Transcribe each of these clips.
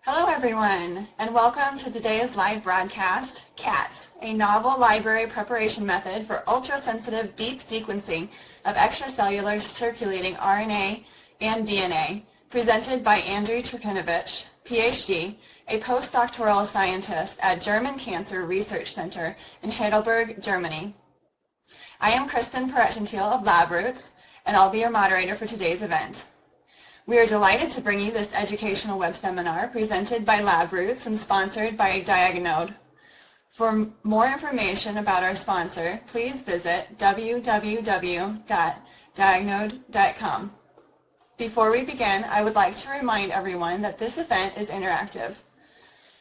Hello everyone, and welcome to today's live broadcast, CAT, a novel library preparation method for ultrasensitive deep sequencing of extracellular circulating RNA and DNA, presented by Andrey Turchinovich, PhD, a postdoctoral scientist at German Cancer Research Center in Heidelberg, Germany. I am Kristen Peretgentil of Labroots, and I'll be your moderator for today's event. We are delighted to bring you this educational web seminar presented by Labroots and sponsored by Diagnode. For more information about our sponsor, please visit www.diagnode.com. Before we begin, I would like to remind everyone that this event is interactive.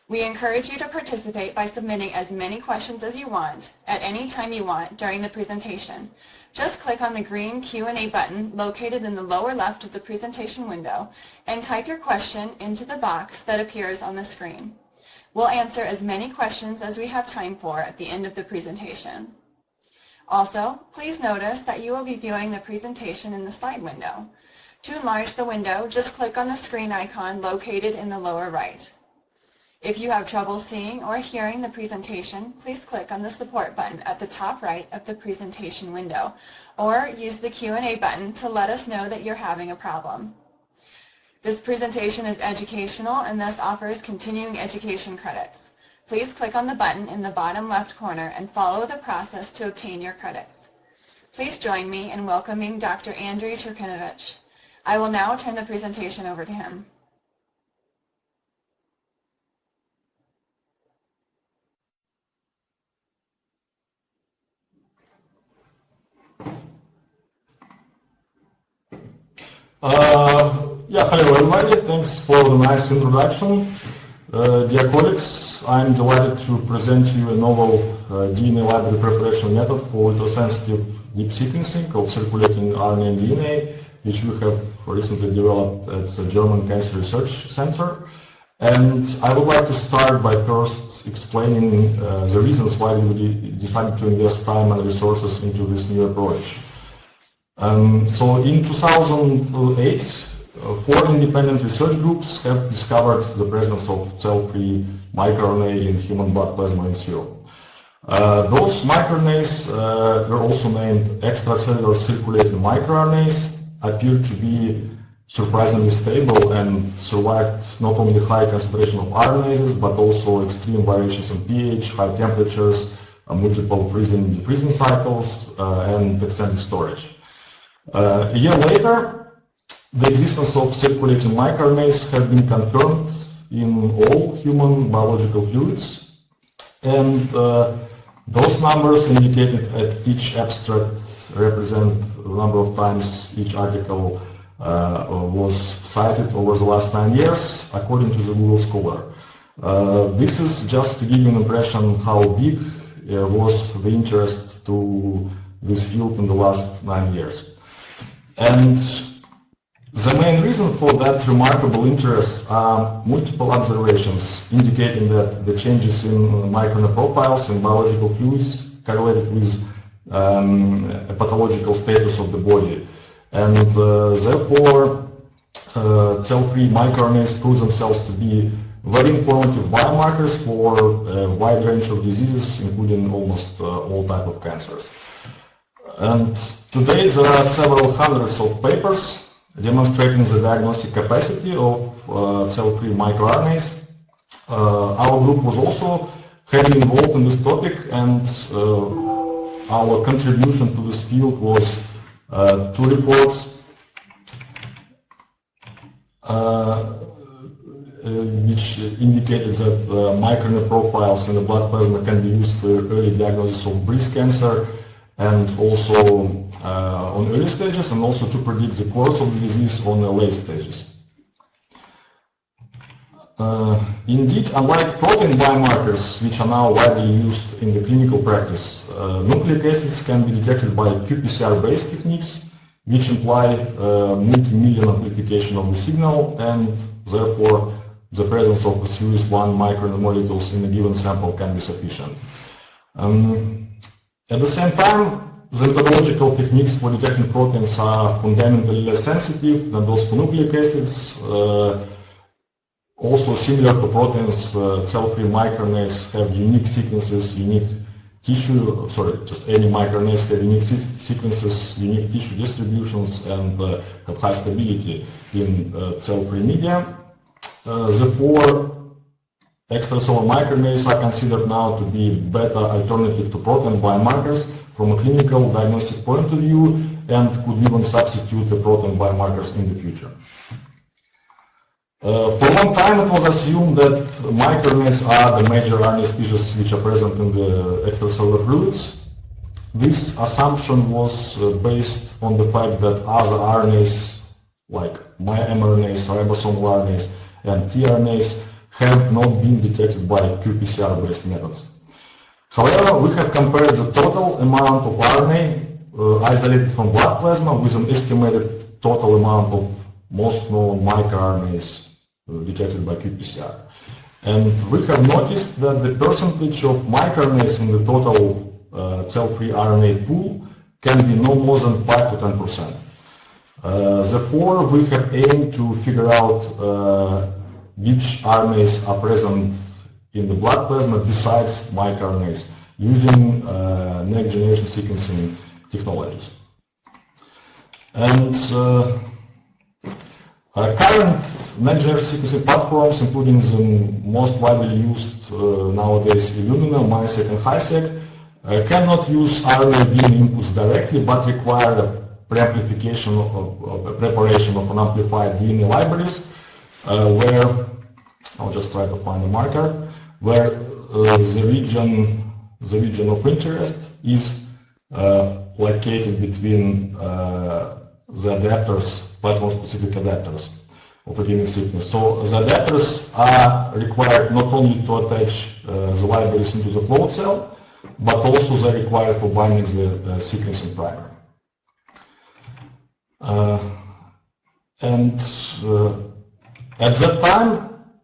We encourage you to participate by submitting as many questions as you want at any time you want during the presentation. Just click on the green Q&A button located in the lower left of the presentation window and type your question into the box that appears on the screen. We'll answer as many questions as we have time for at the end of the presentation. Also, please notice that you will be viewing the presentation in the slide window. To enlarge the window, just click on the screen icon located in the lower right. If you have trouble seeing or hearing the presentation, please click on the support button at the top right of the presentation window, or use the Q&A button to let us know that you're having a problem. This presentation is educational and thus offers continuing education credits. Please click on the button in the bottom left corner and follow the process to obtain your credits. Please join me in welcoming Dr. Andrey Turchinovich. I will now turn the presentation over to him. Hello everybody, thanks for the nice introduction. Dear colleagues, I'm delighted to present to you a novel DNA library preparation method for ultrasensitive deep sequencing of circulating RNA and DNA, which we have recently developed at the German Cancer Research Center. And I would like to start by first explaining the reasons why we decided to invest time and resources into this new approach. So in 2008, 4 independent research groups have discovered the presence of cell-free microRNA in human blood plasma and serum. Those microRNAs were also named extracellular circulating microRNAs, appeared to be surprisingly stable and survived not only high concentration of RNases, but also extreme variations in pH, high temperatures, multiple freezing and defreezing cycles, and extended storage. A year later, the existence of circulating microRNAs have been confirmed in all human biological fluids, and those numbers indicated at each abstract represent the number of times each article was cited over the last 9 years, according to the Google Scholar. This is just to give you an impression how big was the interest to this field in the last 9 years. And the main reason for that remarkable interest are multiple observations indicating that the changes in microRNA profiles in biological fluids correlated with a pathological status of the body. And therefore, cell-free microRNAs prove themselves to be very informative biomarkers for a wide range of diseases, including almost all types of cancers. And today there are several hundreds of papers demonstrating the diagnostic capacity of cell-free microRNAs. Our group was also heavily involved in this topic, and our contribution to this field was 2 reports which indicated that microRNA profiles in the blood plasma can be used for early diagnosis of breast cancer, and also on early stages, and also to predict the course of the disease on the late stages. Indeed, unlike protein biomarkers, which are now widely used in the clinical practice, nucleic acids can be detected by qPCR-based techniques, which imply multi-million amplification of the signal, and therefore the presence of a series 1 microRNA molecules in a given sample can be sufficient. At the same time, the methodological techniques for detecting proteins are fundamentally less sensitive than those for nucleic acids. Also, similar to proteins, cell-free microRNAs have unique sequences, unique tissue, just any microRNAs have unique sequences, unique tissue distributions, and have high stability in cell-free media. Therefore, extracellular microRNAs are considered now to be better alternative to protein biomarkers from a clinical diagnostic point of view, and could even substitute the protein biomarkers in the future. For a long time it was assumed that microRNAs are the major RNA species which are present in the extracellular fluids. This assumption was based on the fact that other RNAs, like mRNAs, ribosomal RNAs, and tRNAs, have not been detected by qPCR-based methods. However, we have compared the total amount of RNA isolated from blood plasma with an estimated total amount of most known microRNAs detected by qPCR. And we have noticed that the percentage of microRNAs in the total cell-free RNA pool can be no more than 5 to 10%. Therefore, we have aimed to figure out which RNAs are present in the blood plasma besides microRNAs using next generation sequencing technologies. And current next generation sequencing platforms, including the most widely used nowadays Illumina, MiSeq, and HiSeq, cannot use RNA DNA inputs directly, but require a preamplification of preparation of an amplified DNA libraries, where I'll just try to find a marker, where the region of interest is located between the adapters, platform-specific adapters of a given sequence. So the adapters are required not only to attach the libraries into the float cell, but also they are required for binding the sequencing primer. At that time,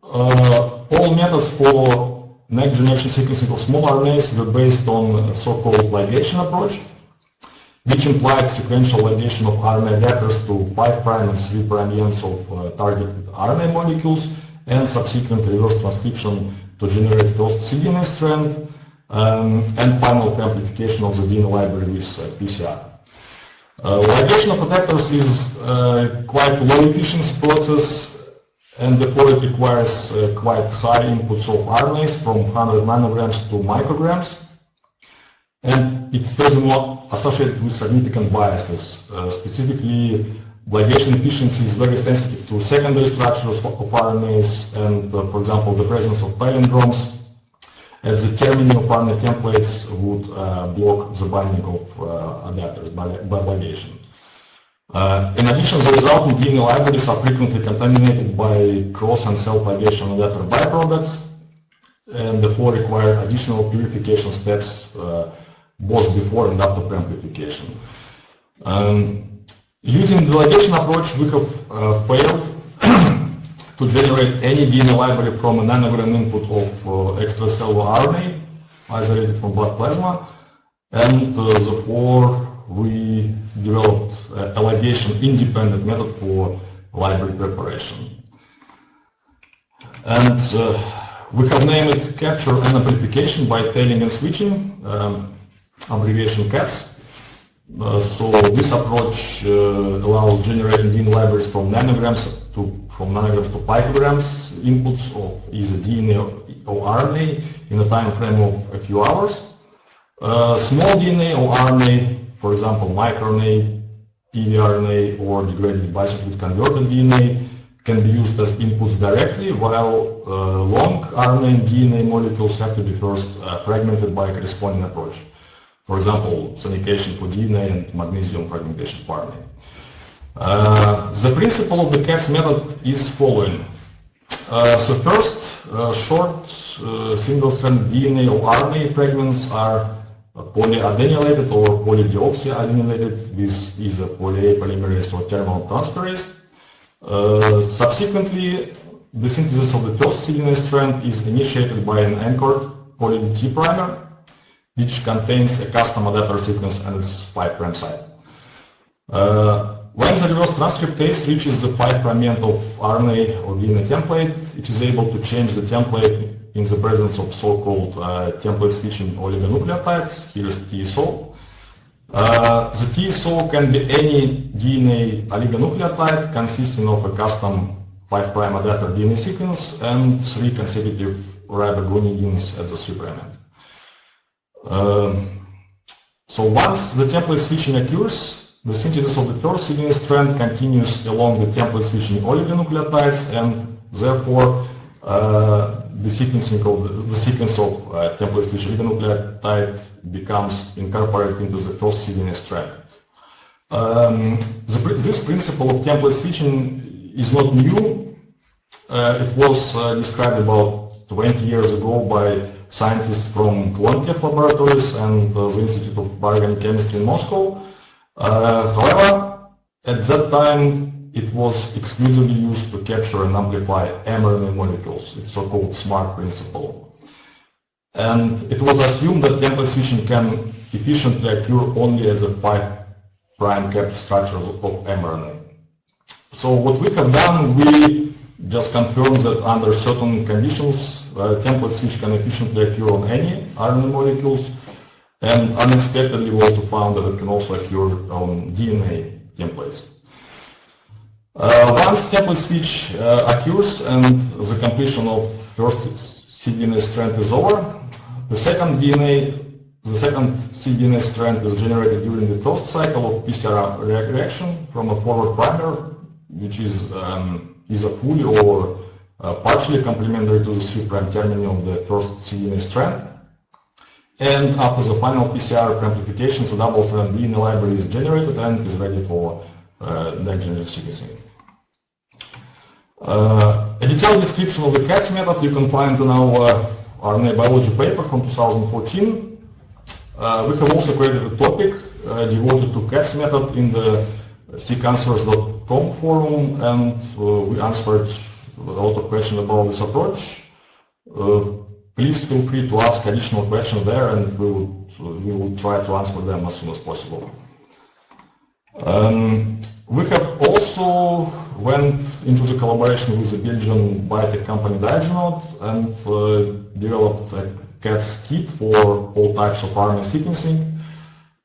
all methods for next generation sequencing of small RNAs were based on a so-called ligation approach, which implied sequential ligation of RNA adapters to 5' and 3' ends of targeted RNA molecules, and subsequent reverse transcription to generate first cDNA strand, and final amplification of the DNA library with PCR. Ligation of adapters is quite low efficiency process, and therefore it requires quite high inputs of RNAs from 100 nanograms to micrograms, and it's furthermore associated with significant biases. Specifically, ligation efficiency is very sensitive to secondary structures of RNAs, and for example, the presence of palindromes at the termini of RNA templates would block the binding of adapters by ligation. In addition, the resultant DNA libraries are frequently contaminated by cross and self-ligation adapter byproducts, and therefore require additional purification steps both before and after preamplification. Using the ligation approach, we have failed to generate any DNA library from a nanogram input of extracellular RNA isolated from blood plasma, and therefore we developed a ligation independent method for library preparation. And we have named it capture and amplification by tailing and switching, abbreviation CATS. So this approach allows generating DNA libraries from nanograms to picograms inputs of either DNA or RNA in a time frame of a few hours. Small DNA or RNA, for example, microRNA, pvRNA, or degraded bicyclic converted DNA, can be used as inputs directly, while long RNA and DNA molecules have to be first fragmented by a corresponding approach. For example, sonication for DNA and magnesium fragmentation for RNA. The principle of the CATS method is following. So first, short single-stranded DNA or RNA fragments are polyadenylated or polydeoxyadenylated with either poly-A polymerase or thermal transferase. Subsequently, the synthesis of the first cDNA strand is initiated by an anchored poly-DT primer, which contains a custom adapter sequence and its 5' site. When the reverse transcriptase reaches the 5' end of RNA or DNA template, it is able to change the template in the presence of so-called template switching oligonucleotides. Here is TSO. The TSO can be any DNA oligonucleotide consisting of a custom 5' adapter DNA sequence and 3 consecutive riboguanidines at the 3' end. So once the template switching occurs, the synthesis of the first DNA strand continues along the template switching oligonucleotides, and therefore the sequence of template switching oligonucleotide becomes incorporated into the first DNA strand. This principle of template switching is not new. It was described about 20 years ago by scientists from Klonchev laboratories and the Institute of Bioorganic Chemistry in Moscow. However, at that time it was exclusively used to capture and amplify mRNA molecules. It's so-called SMART principle. And it was assumed that template switching can efficiently occur only as a 5' capped structure of mRNA. So what we have done, we just confirmed that under certain conditions, template switch can efficiently occur on any RNA molecules, and unexpectedly we also found that it can also occur on DNA templates. Once template switch occurs and the completion of first cDNA strand is over, the second cDNA strand is generated during the first cycle of PCR reaction from a forward primer, which is either fully or partially complementary to the 3' termini of the first cDNA strand. And after the final PCR amplification, the double-strand DNA library is generated and is ready for next-generation sequencing. A detailed description of the CATS method you can find in our RNA biology paper from 2014. We have also created a topic devoted to CATS method in the sequencers.com forum, and we answered a lot of questions about this approach. Please feel free to ask additional questions there, and we will try to answer them as soon as possible. We have also went into the collaboration with the Belgian biotech company Ligation and developed a CATS kit for all types of RNA sequencing.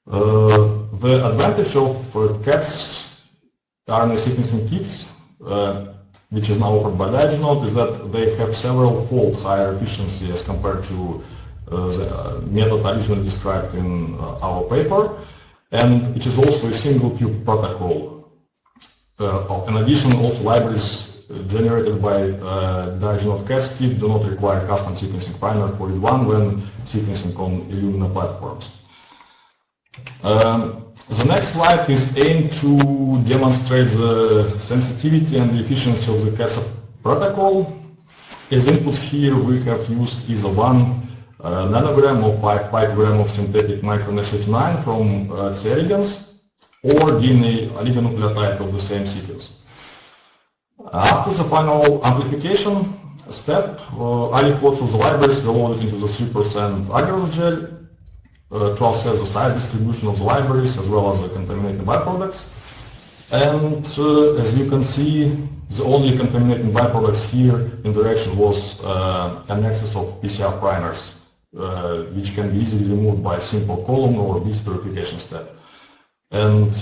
The advantage of CATS RNA sequencing kits, which is now offered by Ligation, is that they have several-fold higher efficiency as compared to the method originally described in our paper, and it is also a single-tube protocol. In addition, also libraries generated by Ligation CATS kit do not require custom sequencing primer for each when sequencing on Illumina platforms. The next slide is aimed to demonstrate the sensitivity and the efficiency of the CATS protocol. As inputs here, we have used either 1 nanogram or 5 picogram of synthetic microRNA-39 from C. elegans or DNA oligonucleotide of the same sequence. After the final amplification step, aliquots of the libraries were loaded into the 3% agarose gel to assess the size distribution of the libraries as well as the contaminated byproducts. And as you can see, the only contaminating byproducts here in the reaction was an excess of PCR primers, which can be easily removed by a simple column or bead purification step. And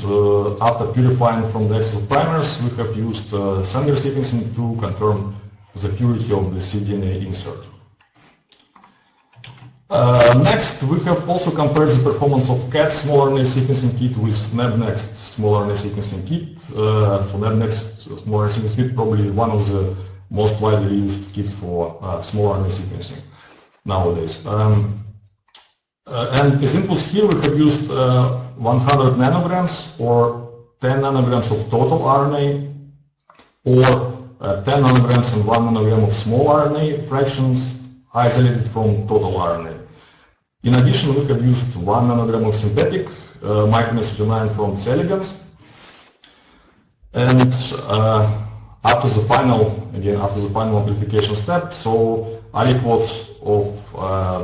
after purifying from the excess of primers, we have used Sanger sequencing to confirm the purity of the cDNA insert. Next, we have also compared the performance of CATS small RNA sequencing kit with NEBNext small RNA sequencing kit. So NEBNext small RNA sequencing kit probably one of the most widely used kits for small RNA sequencing nowadays. And as inputs here, we have used 100 nanograms or 10 nanograms of total RNA, or 10 nanograms and 1 nanogram of small RNA fractions isolated from total RNA. In addition, we have used 1 nanogram of synthetic microRNA-39 from C. elegans. And after the final amplification step, so aliquots of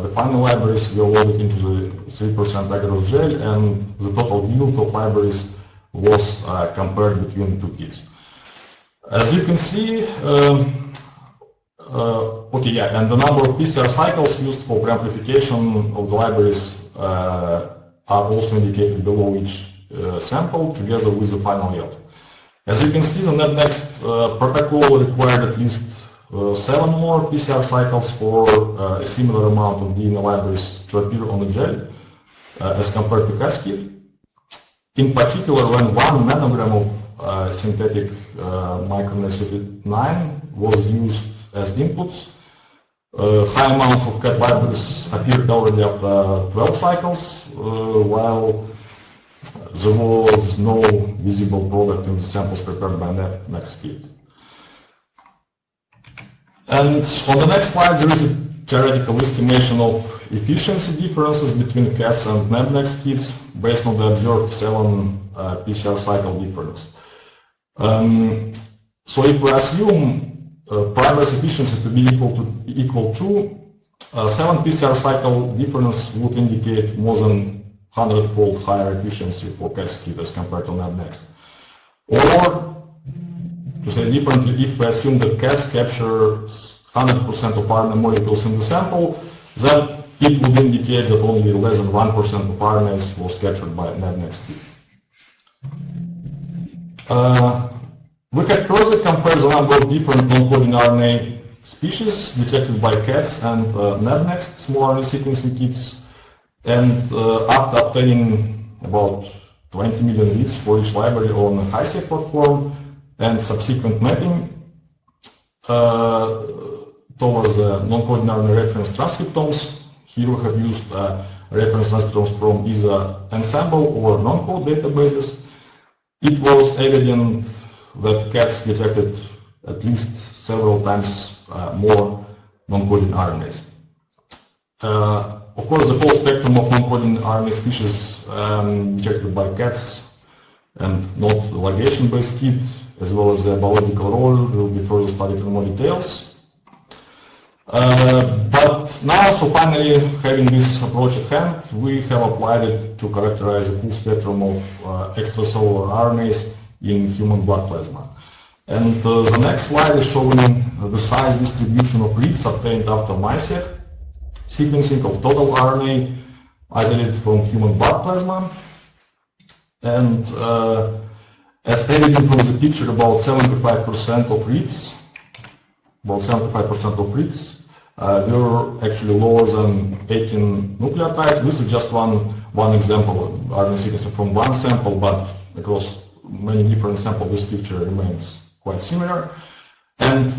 the final libraries were loaded into the 3% agarose gel, and the total yield of libraries was compared between two kits. As you can see, and the number of PCR cycles used for preamplification of the libraries are also indicated below each sample, together with the final yield. As you can see, the NEBNext protocol required at least 7 more PCR cycles for a similar amount of DNA libraries to appear on the gel as compared to CAT's kit. In particular, when 1 nanogram of synthetic microRNA-39 was used as inputs, high amounts of CAT libraries appeared already after 12 cycles, while there was no visible product in the samples prepared by NEBNext kit. And on the next slide, there is a theoretical estimation of efficiency differences between CATs and NEBNext kits based on the observed 7 PCR cycle difference. So if we assume primary efficiency to be equal to 7 PCR cycle difference would indicate more than 100-fold higher efficiency for CAT's kit as compared to NEBNext. Or, to say differently, if we assume that CATs captures 100% of RNA molecules in the sample, then it would indicate that only less than 1% of RNAs was captured by NEBNext kit. We can further compare the number of different non-coding RNA species detected by CATs and NEBNext small RNA sequencing kits, and after obtaining about 20 million reads for each library on the HiSeq platform and subsequent mapping towards the non-coding RNA reference transcriptomes, here we have used reference transcriptomes from either ensemble or non-code databases. It was evident that CATs detected at least several times more non-coding RNAs. Of course, the whole spectrum of non-coding RNA species detected by CATs and not the ligation-based kit, as well as the biological role, will be further studied in more details. But now, so finally, having this approach at hand, we have applied it to characterize the full spectrum of extracellular RNAs in human blood plasma. And the next slide is showing the size distribution of reads obtained after MiSeq sequencing of total RNA isolated from human blood plasma. And as evident from the picture, about 75% of reads, were actually lower than 18 nucleotides. This is just one example, RNA sequencing from one sample, but across many different samples, this picture remains quite similar. And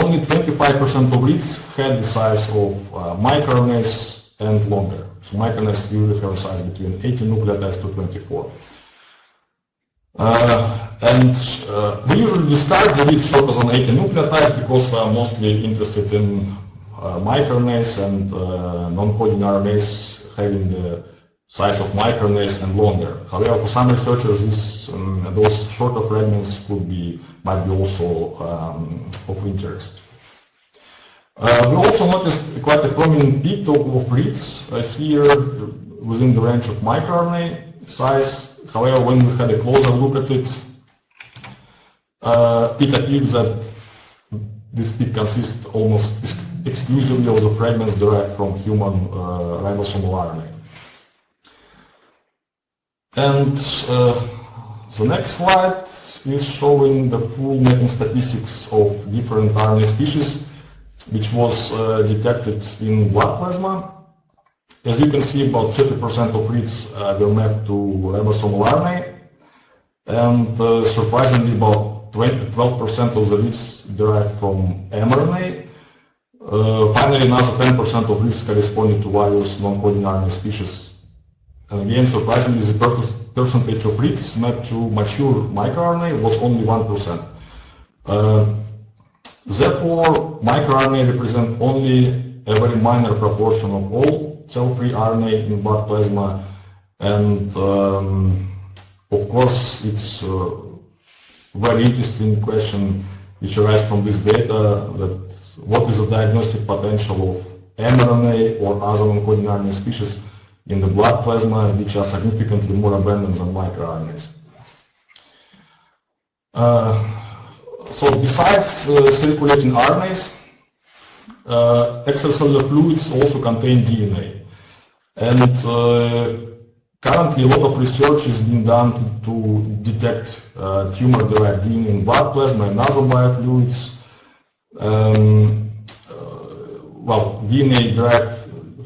only 25% of reads had the size of microRNAs and longer. So microRNAs usually have a size between 18 nucleotides to 24. We usually discard the reads shorter than 18 nucleotides because we are mostly interested in microRNAs and non-coding RNAs having the size of microRNAs and longer. However, for some researchers, those shorter fragments might be also of interest. We also noticed quite a prominent peak of reads here within the range of microRNA size. However, when we had a closer look at it, it appears that this peak consists almost exclusively of the fragments derived from human ribosomal RNA. And the next slide is showing the full mapping statistics of different RNA species, which was detected in blood plasma. As you can see, about 30% of reads were mapped to ribosomal RNA, and surprisingly, about 12% of the reads derived from mRNA. Finally, another 10% of reads corresponded to various non-coding RNA species. And again, surprisingly, the percentage of reads mapped to mature microRNA was only 1%. Therefore, microRNA represent only a very minor proportion of all cell-free RNA in blood plasma, and of course, it's a very interesting question which arises from this data, that what is the diagnostic potential of mRNA or other non-coding RNA species in the blood plasma, which are significantly more abundant than microRNAs. So besides circulating RNAs, extracellular fluids also contain DNA. And currently a lot of research is being done to detect tumor-derived DNA in blood plasma and other biofluids. Well, DNA derived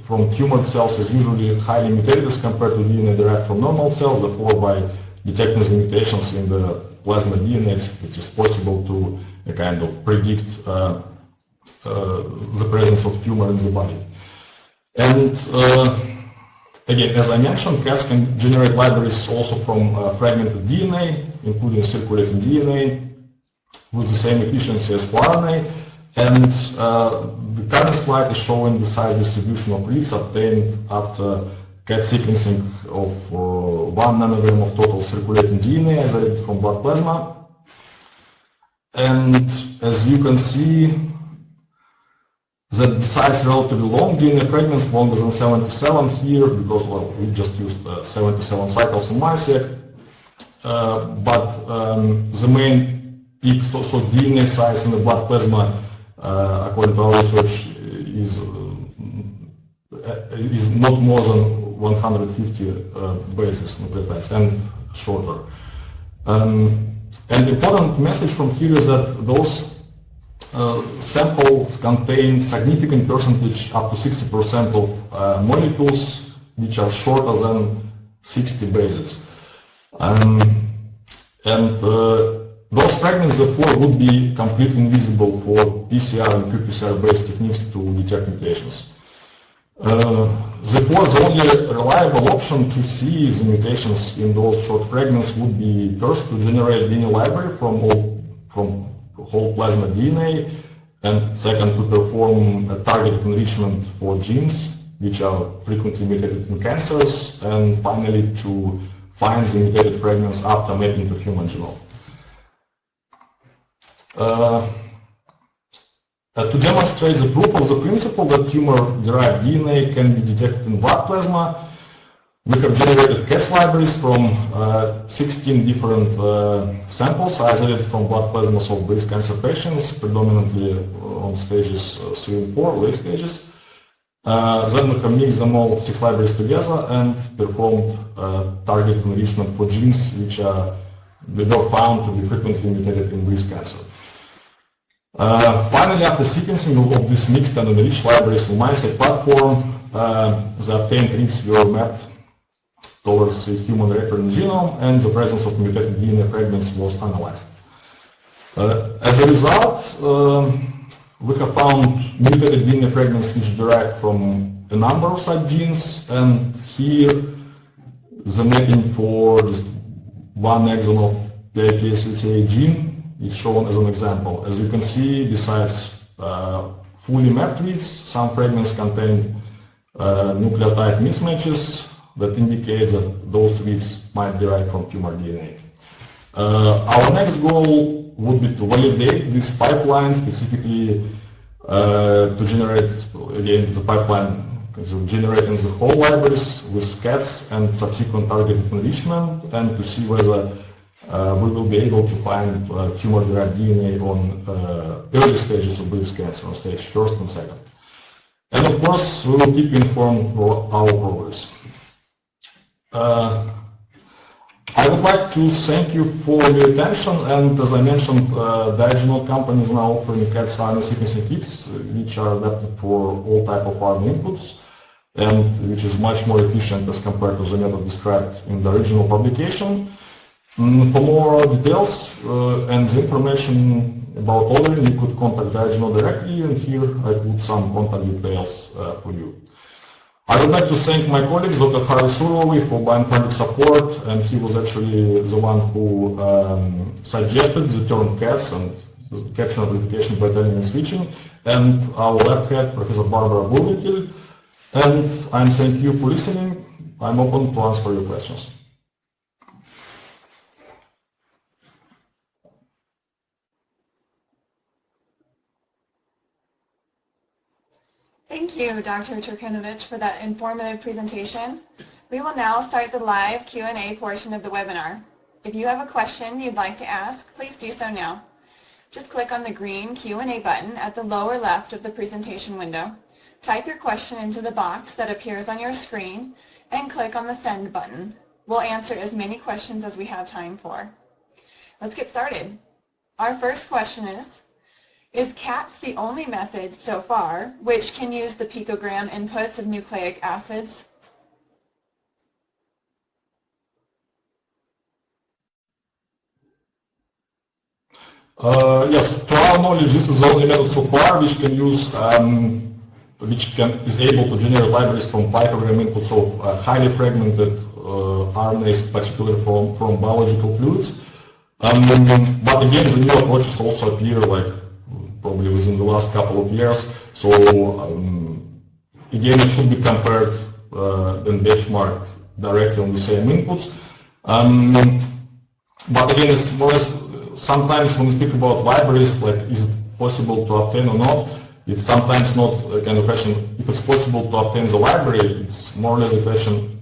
from tumor cells is usually highly mutated as compared to DNA derived from normal cells. Therefore, by detecting the mutations in the plasma DNA, it is possible to kind of predict the presence of tumor in the body. And again, as I mentioned, cats can generate libraries also from fragmented DNA, including circulating DNA, with the same efficiency as for RNA. And the current slide is showing the size distribution of reads obtained after cat sequencing of 1 nanogram of total circulating DNA isolated from blood plasma. And as you can see, that besides relatively long DNA fragments, longer than 77 here, because well, we just used 77 cycles from MiSeq, but the main peak, so DNA size in the blood plasma, according to our research, is not more than 150 bases nucleotides and shorter. And the important message from here is that those samples contain significant percentage, up to 60% of molecules which are shorter than 60 bases. Those fragments, therefore, would be completely invisible for PCR and qPCR-based techniques to detect mutations. Therefore, the only reliable option to see the mutations in those short fragments would be first to generate DNA library from whole plasma DNA, and second to perform a targeted enrichment for genes which are frequently mutated in cancers, and finally to find the mutated fragments after mapping to human genome. To demonstrate the proof of the principle that tumor-derived DNA can be detected in blood plasma, we have generated CATS libraries from 16 different samples isolated from blood plasmas of breast cancer patients, predominantly on stages 3 and 4, late stages. Then we have mixed them all 6 libraries together and performed targeted enrichment for genes which were found to be frequently mutated in breast cancer. Finally, after sequencing of these mixed and enriched libraries on MiSeq platform, the obtained reads were mapped towards the human reference genome, and the presence of mutated DNA fragments was analyzed. As a result, we have found mutated DNA fragments which derive from a number of such genes, and here the mapping for just one exon of PIK3CA gene is shown as an example. As you can see, besides fully mapped reads, some fragments contain nucleotide mismatches that indicate that those reads might derive from tumor DNA. Our next goal would be to validate this pipeline, specifically to generate, again, the pipeline generating the whole libraries with CATS and subsequent targeted enrichment, and to see whether we will be able to find tumor-derived DNA on early stages of breast cancer, on stage 1st and 2nd. And of course, we will keep you informed of our progress. I would like to thank you for your attention, and as I mentioned, Diagenode company is now offering CATS RNA sequencing kits, which are adapted for all type of RNA inputs, and which is much more efficient as compared to the method described in the original publication. For more details and the information about ordering, you could contact Diagenode directly, and here I put some contact details for you. I would like to thank my colleagues, Dr. Harry Surovi, for bioinformatics support, and he was actually the one who suggested the term CATS and capture amplification by element switching, and our lab head, Professor Barbara Burwinkel. And I thank you for listening. I'm open to answer your questions. Thank you, Dr. Turchinovich, for that informative presentation. We will now start the live Q&A portion of the webinar. If you have a question you'd like to ask, please do so now. Just click on the green Q&A button at the lower left of the presentation window. Type your question into the box that appears on your screen and click on the send button. We'll answer as many questions as we have time for. Let's get started. Our first question is CATS the only method so far which can use the picogram inputs of nucleic acids? Yes, to our knowledge, this is the only method so far which can use, is able to generate libraries from picogram inputs of highly fragmented RNAs, particularly from biological fluids. But again, the new approaches also appear like probably within the last couple of years. So again, it should be compared and benchmarked directly on the same inputs. But again, it's more or less, sometimes when we speak about libraries, like is it possible to obtain or not, it's sometimes not a kind of question. If it's possible to obtain the library, it's more or less a question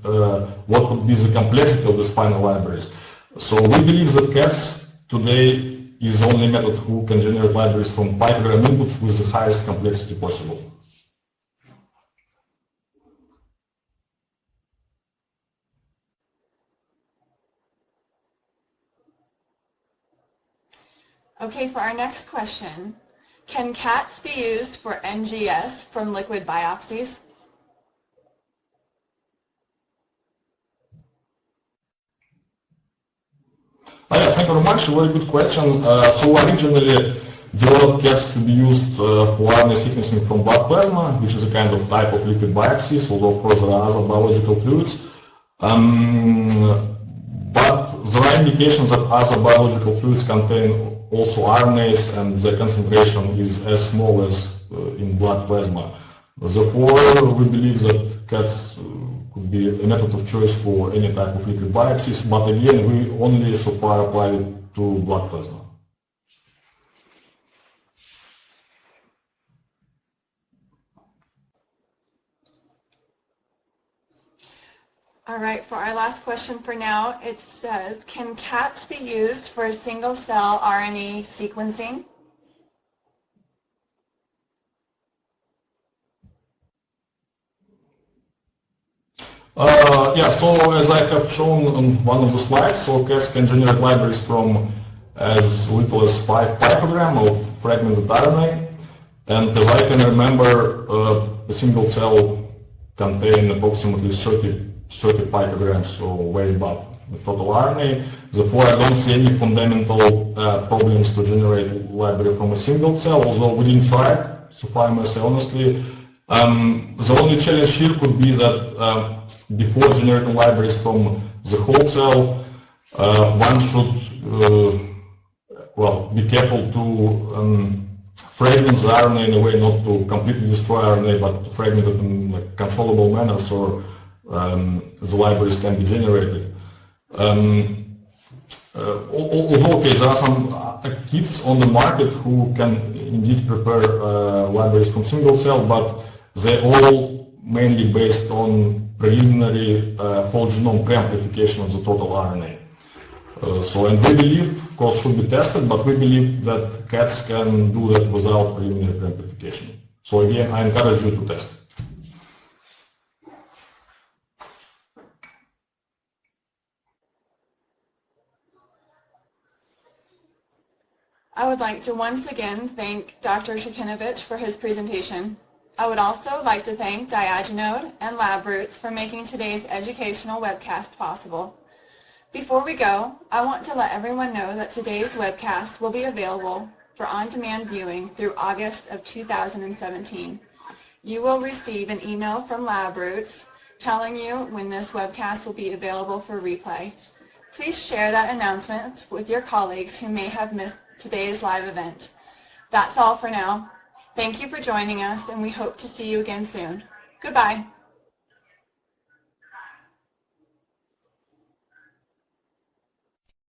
what would be the complexity of the final libraries. So we believe that CATS today is the only method who can generate libraries from picogram inputs with the highest complexity possible. Okay, for our next question, can CATS be used for NGS from liquid biopsies? Yes, thank you very much. Very good question. So originally developed CATS to be used for RNA sequencing from blood plasma, which is a kind of type of liquid biopsies, although of course there are other biological fluids. But there are indications that other biological fluids contain also RNAs and the concentration is as small as in blood plasma. Therefore, we believe that CATS could be a method of choice for any type of liquid biopsies, but again, we only so far apply it to blood plasma. All right, for our last question for now, it says, can CATS be used for single-cell RNA sequencing? Yeah, so as I have shown on one of the slides, so CATS can generate libraries from as little as 5 picogram of fragmented RNA, and as I can remember, a single cell contains approximately 30 picograms, so way above the total RNA. Therefore, I don't see any fundamental problems to generate library from a single cell, although we didn't try it, so far I must say honestly. The only challenge here could be that before generating libraries from the whole cell, one should be careful to fragment the RNA in a way not to completely destroy RNA, but to fragment it in a controllable manner so the libraries can be generated. Although, okay, there are some kits on the market who can indeed prepare libraries from single cell, but they're all mainly based on preliminary whole genome pre-amplification of the total RNA. And we believe, of course, should be tested, but we believe that CATS can do that without preliminary pre-amplification. So again, I encourage you to test. I would like to once again thank Dr. Turchinovich for his presentation. I would also like to thank Diagenode and Labroots for making today's educational webcast possible. Before we go, I want to let everyone know that today's webcast will be available for on-demand viewing through August of 2017. You will receive an email from Labroots telling you when this webcast will be available for replay. Please share that announcement with your colleagues who may have missed today's live event. That's all for now. Thank you for joining us, and we hope to see you again soon. Goodbye.